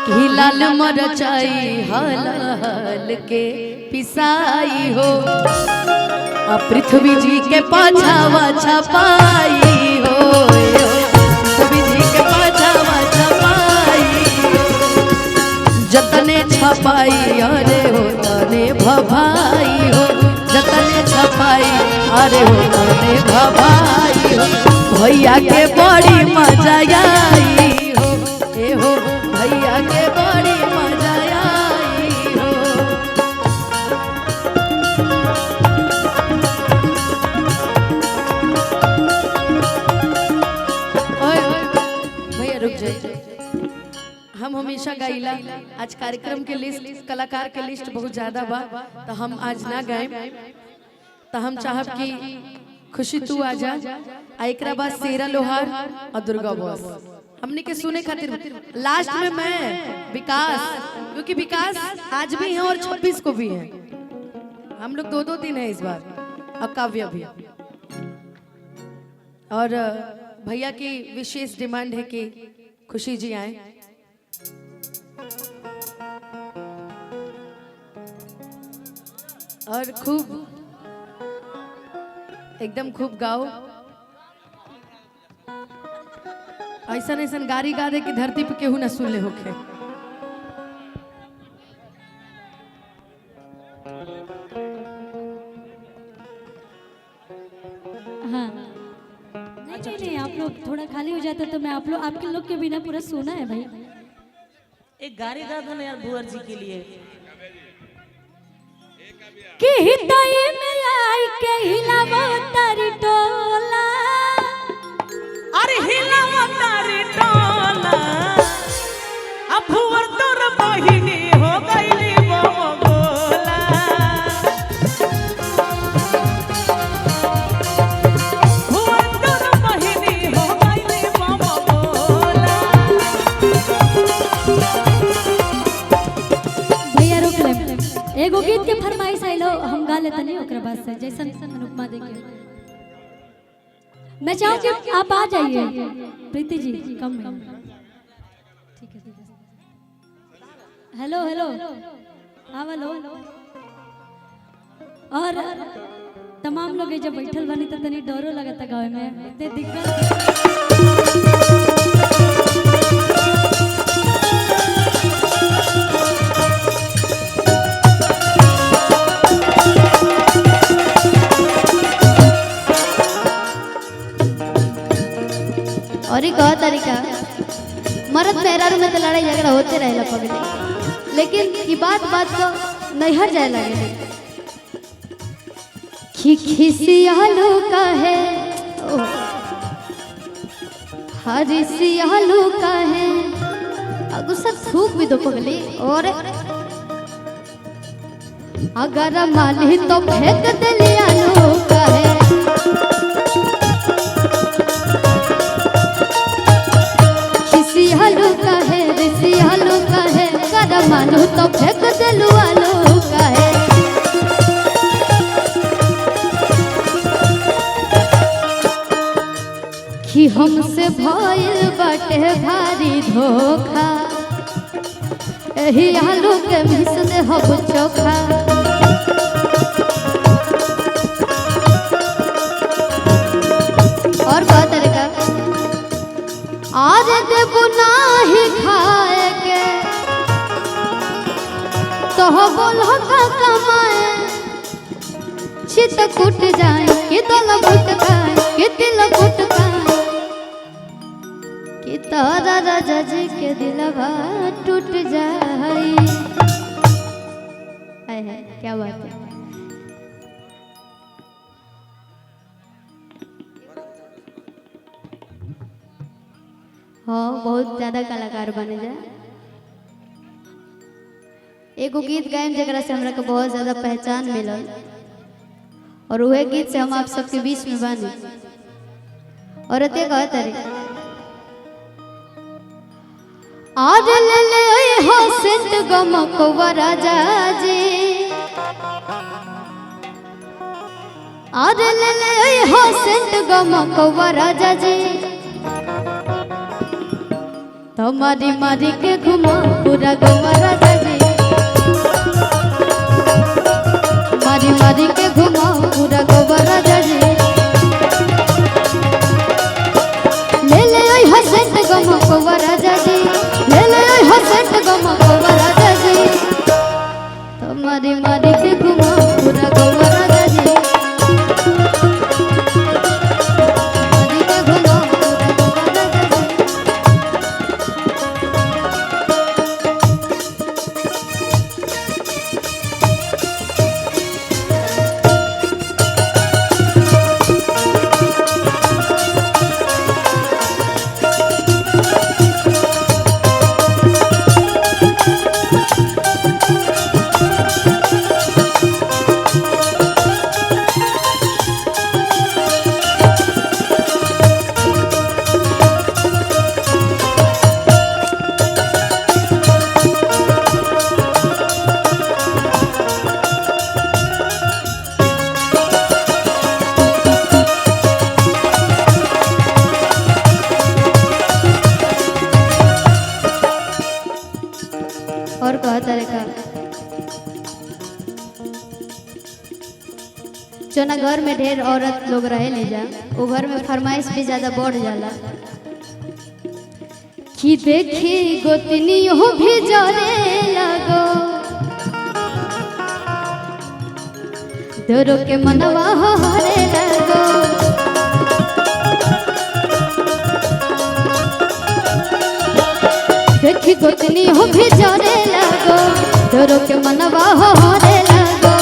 कि लाल मरचाई हल हल के पिसाई हो पृथ्वी जी के पाछावा छपाई हो, पृथ्वी जी के पाछावा छपाई जतने छपाई अरे हो तने भभाई हो, जतने छपाई अरे हो तने भभाई हो। भैया के बड़ी मजा आई हो, ए हो भैया के बड़ी मजा आई हो। भैया रुक जाइए, हम हमेशा गाइला, आज कार्यक्रम के लिस्ट कलाकार के लिस्ट बहुत ज्यादा बा तो हम आज ना गाए, तो हम चाहब कि खुशी तू आ जा, एक बाद शेरा लोहार और दुर्गा बॉस हमने के सुने खातिर लास्ट में मैं विकास, क्योंकि विकास आज भी है और 26 को भी है, हम लोग दो दिन है इस बार, और काव्य भी। और भैया की विशेष डिमांड है कि खुशी जी आए। और खूब एकदम खूब गाओ, ऐसा ऐसा गारी गा दे कि धरती पे केहू ना सुन ले होखे। हाँ नहीं, आप लोग थोड़ा खाली हो जाता तो मैं आप लोग आपके लोग के बिना पूरा सुना है भाई। एक गारी गा दो ना यार भुवर जी के लिए। कि हिताई में लाई के हिलावो तारी टोला, अरे हिलावो तारी टोला, अब भुवर तोर बहिनी हो गईली बोला, भुवर तोर बहिनी हो गईली बोला। भैया रुक ले, एगो गीत के फरमाइश आइलो हम गा लेते नहीं ओकरा बाद से जैसन अनुपमा देखे। मैं चाहूँ कि आप आ जाइए प्रीति जी, कम है ठीक है। हेलो हेलो हाँ हेलो। और तमाम लोग जब बैठल बनी तो तनी डरो लगता गाँव में, इतने दिक्कत। और एक और तरीका, मर्द मेहरारू में तो लड़ाई झगड़ा होते रहेला पगले, लेकिन ये बात को नैहर जाए लगे खिसियालू का है हरिसियालू का है, गुस्सा थूक भी दो पगले। और अगर माली तो फेंक दे लियालू का है, हलू का है ऋषि हलू का है, कर मालू तो फेंक दिलू आलू का है। कि हमसे भइल बाटे भारी धोखा, एही आलू के मिस दे हब चोखा। और बात तरीका, आज देबू नाही खाए के तो बोल का कमाए, चित कुट जाए कि दल फुट खाए कि दिल फुट खाए, कि तारा राजा जी के दिलवा टूट जाए। है क्या बात है। हाँ बहुत ज्यादा कलाकार बने जाए। एगो गीत गायन जरा से हमरा के बहुत ज्यादा पहचान मिलल, और वह गीत से हम आप सबके बीच में बानी। और अते कहत रे आज ले ले हो सेंट गमकवा राजा जी, आज ले ले हो सेंट गमकवा राजा जी, तो मारी मारी के घुमा पूरा गवा राजा जी, मारी मारी के घुमा पूरा गवा राजा जी, ले ले आई हसत गमा गवा राजा जी, ले ले आई हसत गमा गवा राजा जी, तो मारी मारी के घुमा पूरा गवा राजा जी, मारी के घुमा पूरा गवा राजा जी। और कहता रेखा जो ना घर में ढेर औरत लोग रहे ले जा, वो घर में फरमाइश भी ज्यादा बढ़ जाला कि देखी गोतनी हो भी जरे लगो, दोरो के मनवा हो हरे लगो, देखी गोतनी हो भी जरे लगो, दोरो के मनवा हो हरे लगो,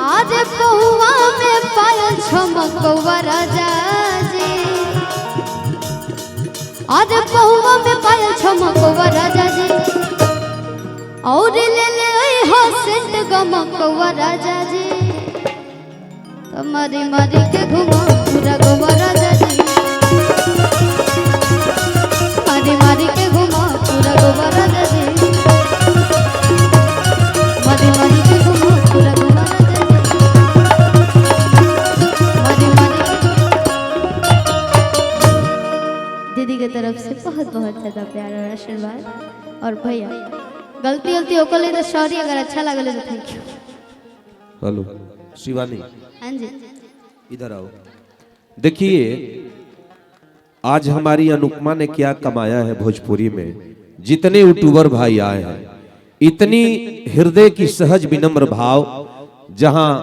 आज पहुआ में पायल छमकवा राजा जी, आज पहुआ में पायल छमकवा राजा जी, और ले ले आई हसत गमकवा राजा जी, तो मारी मारी के घुमा पूरा गवा राजा जी, मारी मारी के घुमा पूरा गवा राजा जी, मारी मारी के घुमा पूरा गवा राजा जी, मारी मारी के। दीदी के तरफ से बहुत बहुत ज्यादा प्यार और आशीर्वाद। और भैया गलती गलती होकर ले तो सॉरी, अगर अच्छा लगे तो थैंक यू। हेलो शिवानी, हाँ जी, इधर आओ। देखिए आज हमारी अनुपमा ने क्या कमाया है भोजपुरी में। जितने यूट्यूबर भाई आए हैं, इतनी हृदय की सहज विनम्र भाव, जहां